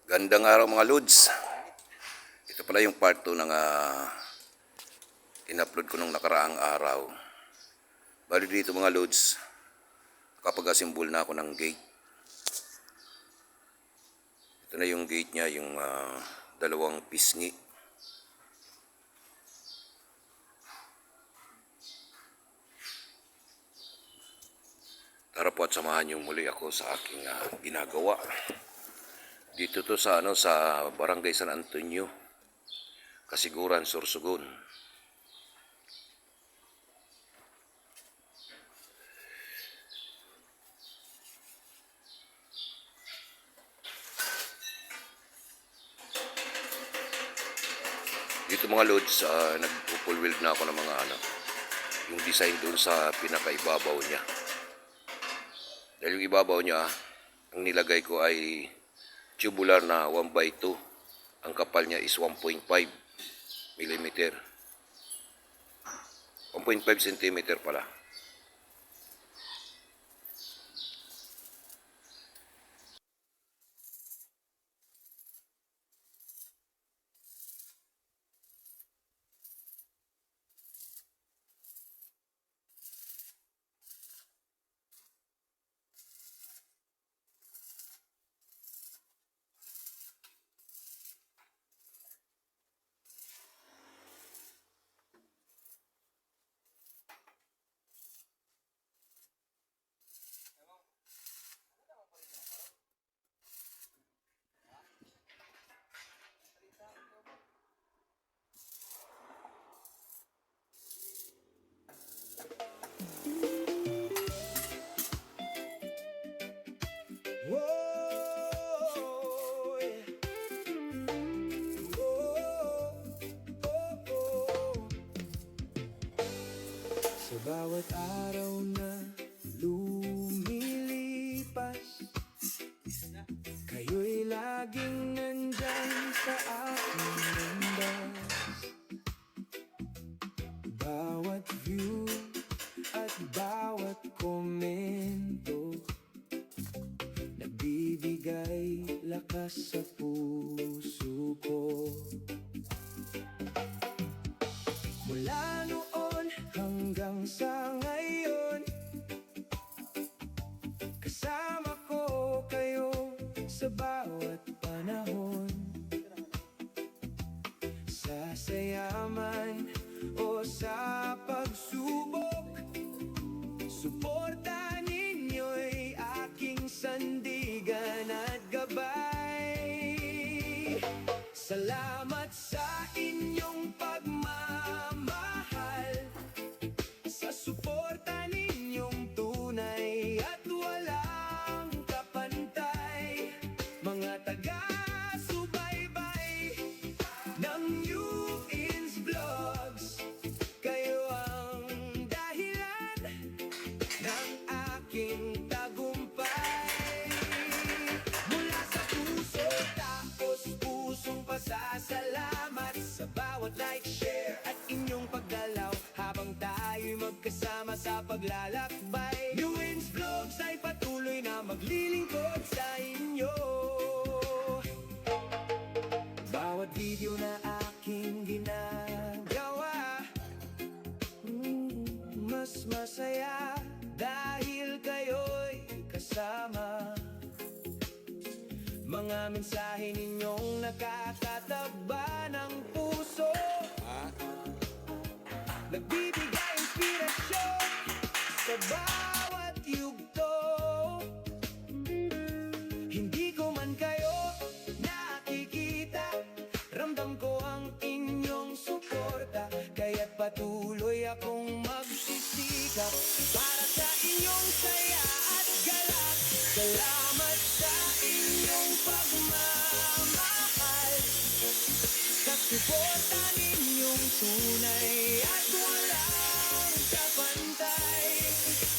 Gandang araw mga Lods. Ito pala yung part 2 ng in-upload ko nung nakaraang araw. Bali dito mga Lods, nakapag-asimbol na ako ng gate. Ito na yung gate niya, yung dalawang pisngi. Tara po at samahan niyo muli ako sa aking ginagawa. Dito to sa sa Barangay San Antonio, Kasiguran, Sorsogon. Dito mga Lods, nag-full weld na ako ng mga yung design doon sa pinakaibabaw niya. Dahil yung ibabaw niya, ang nilagay ko ay tubular na 1/2. Ang kapal niya is 1.5 mm. 1.5 cm pala. Sa bawat araw na lumilipas, kayo'y laging nandyan sa aking landas. Bawat view at bawat komento, nagbibigay lakas sa puso ko. Mula noon hanggang sa ngayon, kasama ko kayo sa bawat panahon. Sa sayaman o sa pagsubok, suporta ninyo'y aking sandigan at gabay. Salamat sa inyong pagmamahal, sa suporta ninyong tunay at walang kapantay. Mga taga-subaybay ng New Ins Vlogs, kayo ang dahilan ng aking tagumpay. Mula sa puso, taos pusong pasasalamat sa bawat like, share at inyong pagdalaw habang tayo'y magkasama sa paglalakbay. New Ins Vlogs ay patuloy na maglilingkod sa inyo. Bawat video na aking ginagawa, mas masaya dahil kayo'y kasama. Mga mensahe ninyong nakakataba ng puso, nagbibigay inspirasyon sa bawat yugto. Hindi ko man kayo nakikita, ramdam ko ang inyong suporta, kaya't patuloy akong magsisikap para sa inyong saya at galak. Salamat sa inyong pagmamahal, sa suporta ninyong tunay at walang kapantay.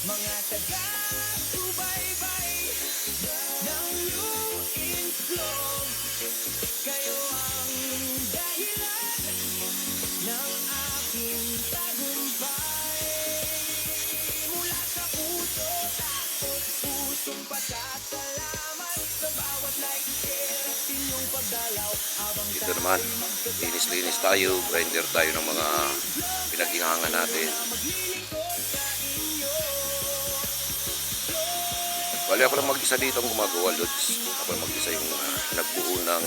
Mga taga-subaybay ng New Ins Vlogs, kayo ang dahilan ng aking tagumpay. Mula sa puso, taos pusong pasasalamat sa bawat like, share at inyong Dito naman, linis-linis tayo, grinder tayo ng mga pinaghingangan natin. Bali ako lang mag-isa dito ang gumagawa, Lods. Ako lang mag-isa yung nagbuo ng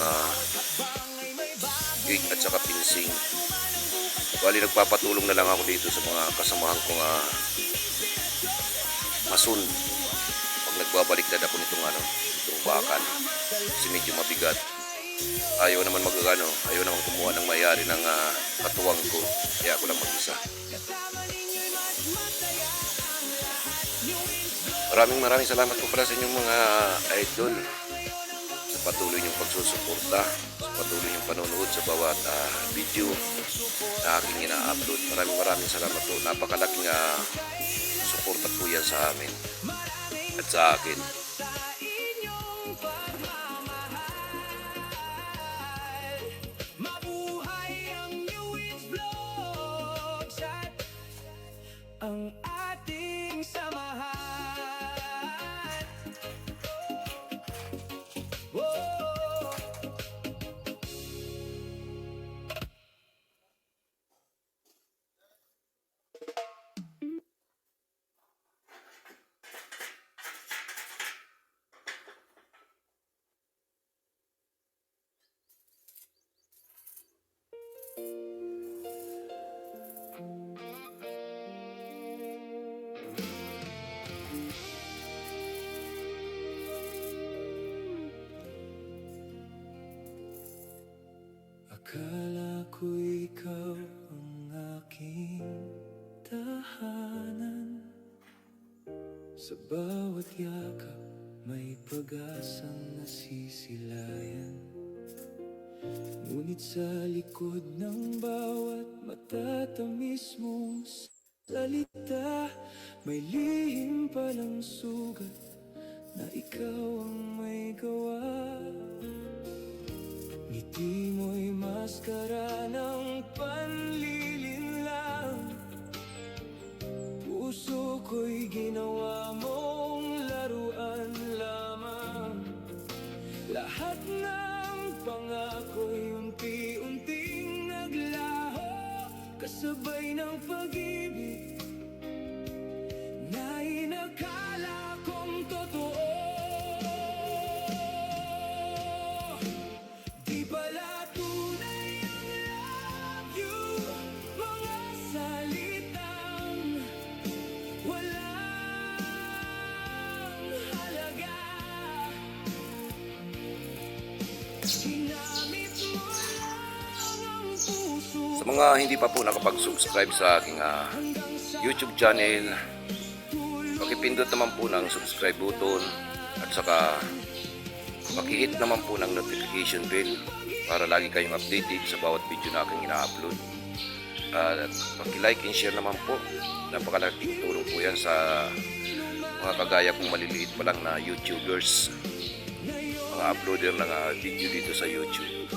gate at saka pinsing. Bali nagpapatulong na lang ako dito sa mga kasamahan kong masun. Pag nagbabaliktad ako nitong itong bakal. Kasi medyo mabigat. Ayaw naman ayaw naman kumuha ng mayari ng katuwang ko. Kaya ako lang mag-isa. Maraming salamat po pala sa inyong mga idol sa patuloy niyong pagsusuporta, sa patuloy niyong panonood sa bawat video na aking ina-upload. Maraming salamat po. Napakalaking suporta po yan sa amin at sa akin. Ang ating samahan. Whoa. Akala ko ikaw ang aking tahanan. Sa bawat yakap may pag-asang nasisilayan. Ngunit sa likod ng bawat matatamis mong salita, may lihim palang sugat na ikaw ang may gawa. Ngiti mo'y maskara ng panlilinlang. Puso ko'y ginawa mong laruan lamang. Lahat ng pangako'y unti-unting naglaho, kasabay ng pag-ibig na inakala kong totoo. Di pala tunay ang love you, mga salitang walang halaga. Ginamit mo lang ang puso Sa mga hindi pa po nakapag-subscribe sa aking YouTube channel, pakipindot naman po ng subscribe button at saka paki-hit naman po ng notification bell para lagi kayong updated sa bawat video na aking ina-upload. At paki-like and share naman po. Napakalaking tulong po yan sa mga kagaya kong maliliit pa lang na YouTubers, mga uploader ng video dito sa YouTube.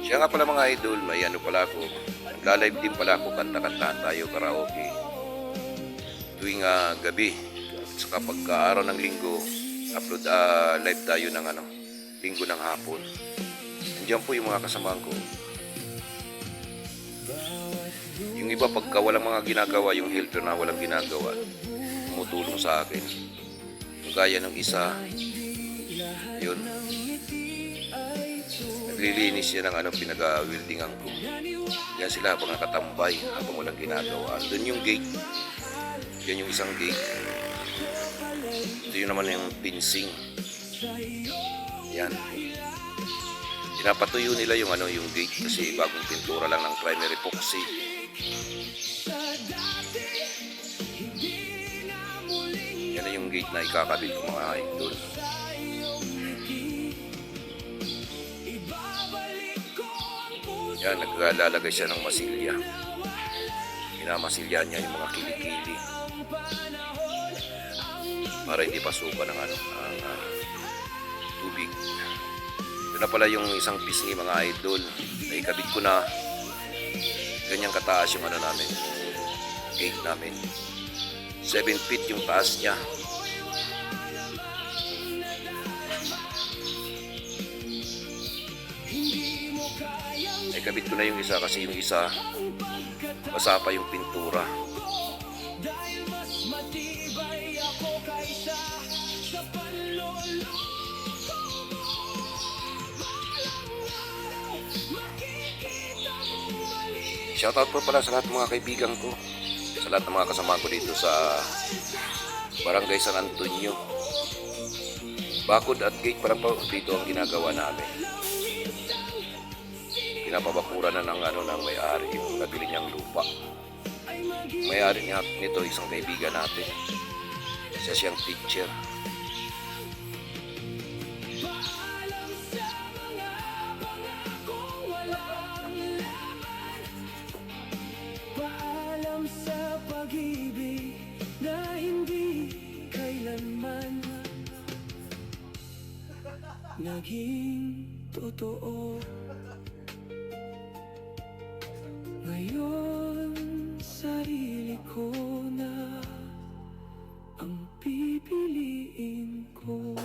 Siya nga pala mga idol, may pala ako, nagla-live din pala ako, kanta-kantahan tayo, karaoke tuwing gabi. At saka pagka-araw ng linggo, upload live tayo ng linggo ng hapon. Nandiyan po yung mga kasamahan ko. Yung iba pagka walang mga ginagawa, yung helper na walang ginagawa, tumutulong sa akin. Gaya ng isa, yun, naglilinis yan ng pinag-weldingan ko. Yan sila habang nakatambay, habang walang ginagawa. Doon yung gate, yan yung isang gate. Ito yun naman yung pinsing. Yan. Pinapatuyo nila yung yung gate kasi bagong pintura lang ng primary epoxy. Yan na yung gate na ikakabit ko mga idol. Yan, naglalagay siya ng masilya. Pinamasilya niya yung mga kilikili para hindi pasukan ng tubig. Ito na pala yung isang pisngi mga idol. Naikabit ko na. Ganyang kataas yung namin, gate namin. 7 feet yung taas niya. Ikabit ko na yung isa kasi yung isa basa pa yung pintura. Dahil mas matibay ako kaysa sa panloloko mo. Balang araw, makikita mong mali. Shoutout po pala sa lahat ng mga kaibigan ko, sa lahat ng mga kasama ko dito sa Barangay San Antonio. Bakod at gate pa lang po dito ang ginagawa namin. Pinapabakura na ng may-ari yung nabili niyang lupa. May-ari niya nito isang kaibigan natin. Siya siyang teacher. Paalam sa mga pangakong walang laman. Paalam sa pag-ibig na hindi kailanman naging totoo. Ngayon, sarili ko na ang pipiliin ko.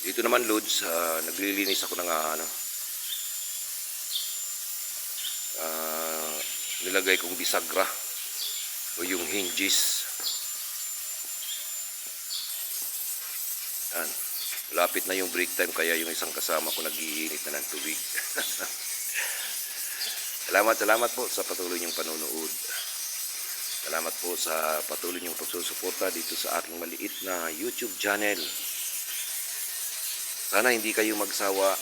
Dito naman Lods, naglilinis ako ng nilagay kong bisagra o yung hinges. Yan. Lapit na yung break time kaya yung isang kasama ko nag-iinit na ng tubig. Salamat po sa patuloy niyong panonood. Salamat po sa patuloy niyong pagsusuporta dito sa aking maliit na YouTube channel. Sana hindi kayo magsawa.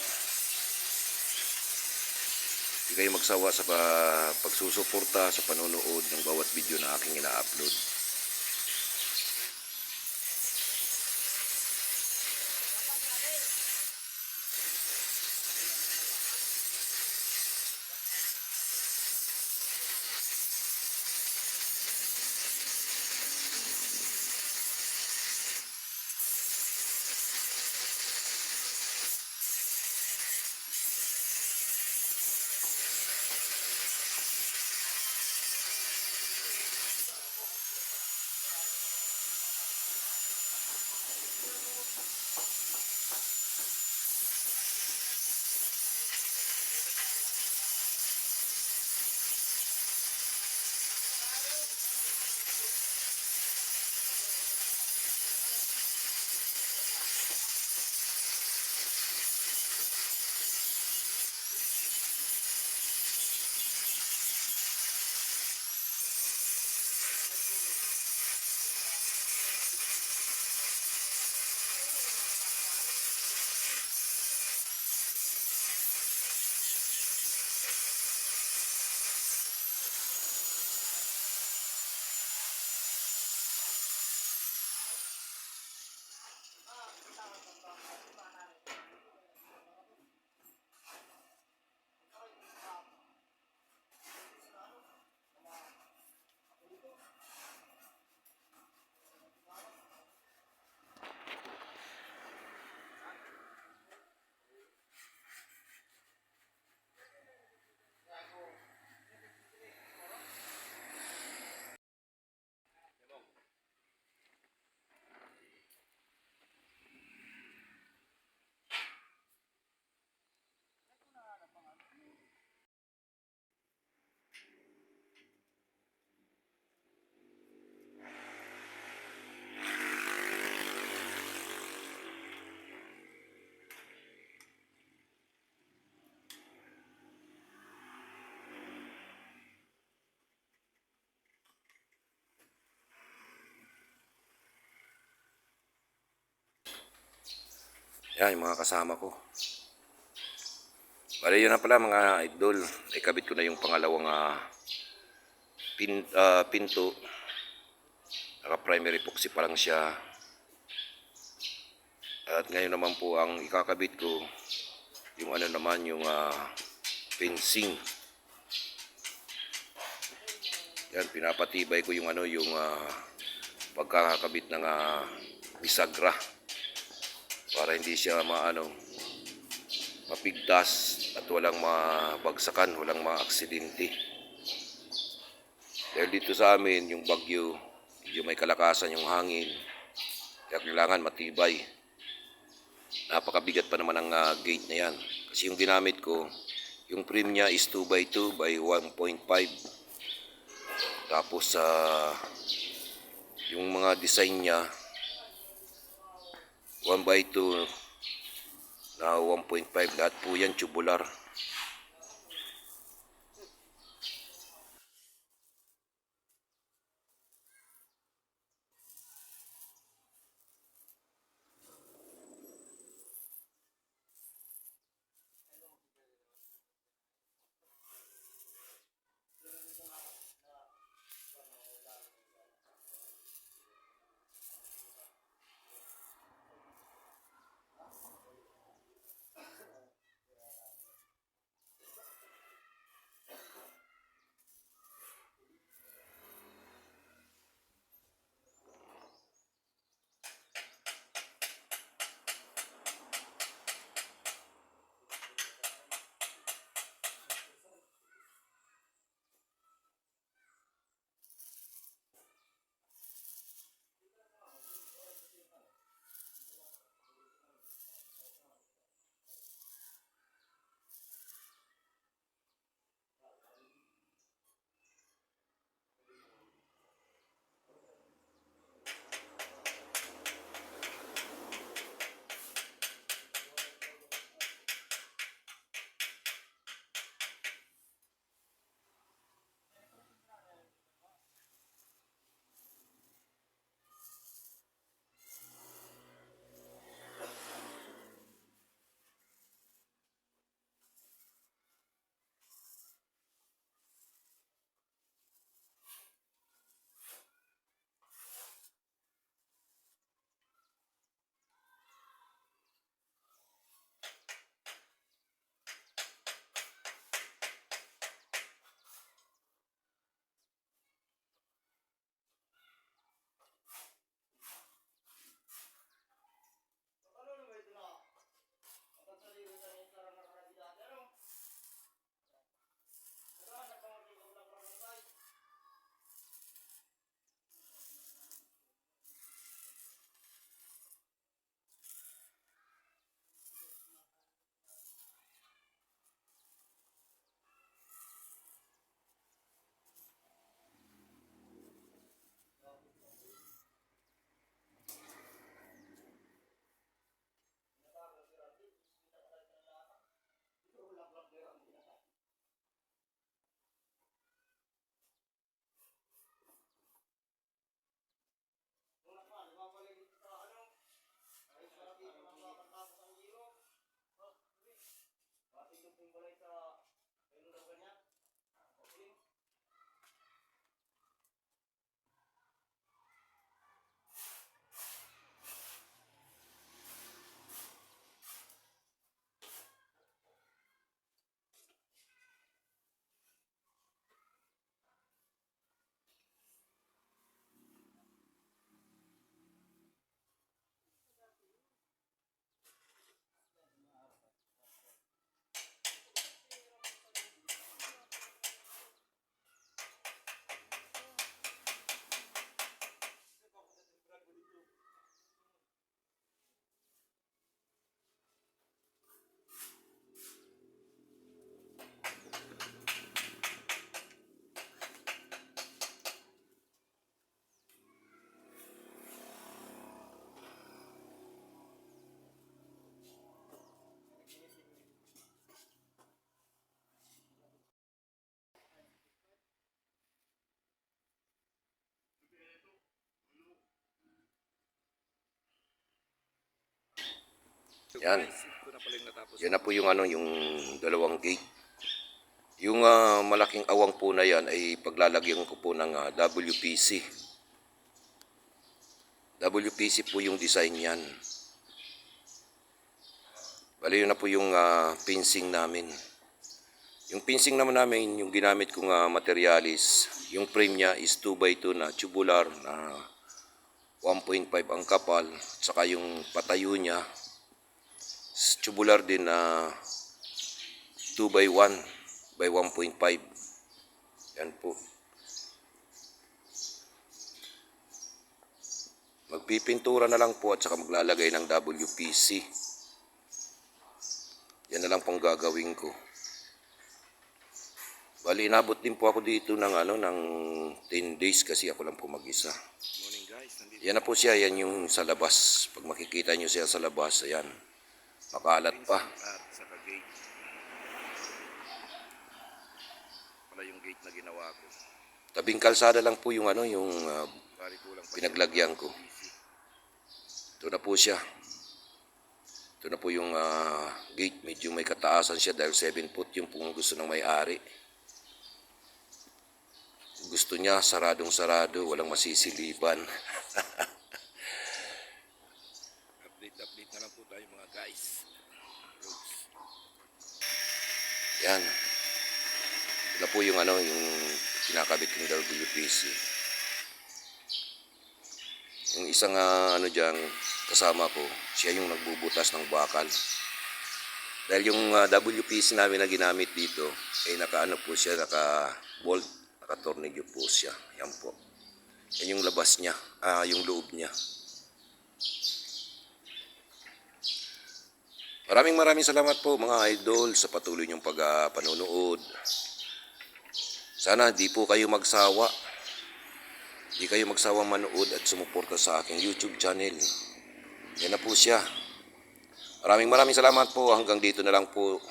Hindi kayo magsawa sa pagsusuporta sa panonood ng bawat video na aking ina-upload. Yan, yung mga kasama ko. Bale, yun na pala mga idol. Ikabit ko na yung pangalawang pinto. Naka-primary epoxy pa lang siya. At ngayon naman po ang ikakabit ko, yung ano naman, yung fencing. Yan, pinapatibay ko yung ano, yung pagkakabit ng bisagra. Para hindi siya mapigtas at walang mabagsakan, walang maaksidente. Dahil dito sa amin, yung bagyo, medyo may kalakasan yung hangin. Kaya kailangan matibay. Napakabigat pa naman ang gate na yan. Kasi yung ginamit ko, yung frame niya is 2x2 by 1.5. Tapos yung mga design niya, 1x2 na 1.5. Lahat po yan tubular. Yan. Yan na po yung yung dalawang gate. Yung malaking awang po na yan ay paglalagyan ko po ng WPC. WPC po yung design yan. Bali yun na po yung fencing namin. Yung fencing naman namin, yung ginamit kong materialis, yung frame niya is 2x2 na tubular na 1.5 ang kapal. Saka yung patayo niya, tubular din na 2x1 by 1.5. Yan po. Magpipintura na lang po at saka maglalagay ng WPC. Yan na lang pong gagawin ko. Bali, inabot din po ako dito ng ng 10 days kasi ako lang po mag-isa. Yan na po siya, yan yung sa labas. Pag makikita nyo siya sa labas, ayan. Makalat pa. Wala yung gate na ginawa ko. Tabing kalsada lang po yung yung pinaglagyan ko. Ito na po siya. Ito na po yung gate. Medyo may kataasan siya dahil 7 foot yung kung gusto ng may-ari. Gusto niya saradong-sarado, walang masisiliban. Update na lang po tayo mga guys. Yan. Ito na po yung yung kinakabit ng WPC. Yung isang diyan kasama ko, siya yung nagbubutas ng bakal. Dahil yung WPC namin na ginamit dito, ay po siya, naka-bolt. Nakatornilyo po siya. Yan po. Yan yung labas niya. Yung loob niya. Maraming salamat po mga idol sa patuloy niyong panonood. Sana di po kayo magsawa. Di kayo magsawa manood at sumuporta sa aking YouTube channel. Yan na po siya. Maraming salamat po. Hanggang dito na lang po.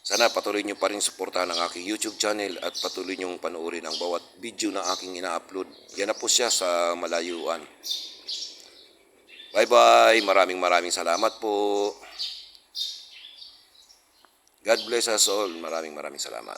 Sana patuloy nyo pa rin suportahan ang aking YouTube channel at patuloy nyong panoorin ang bawat video na aking ina-upload. Yan na po siya sa malayuan. Bye-bye. Maraming salamat po. God bless us all. Maraming salamat.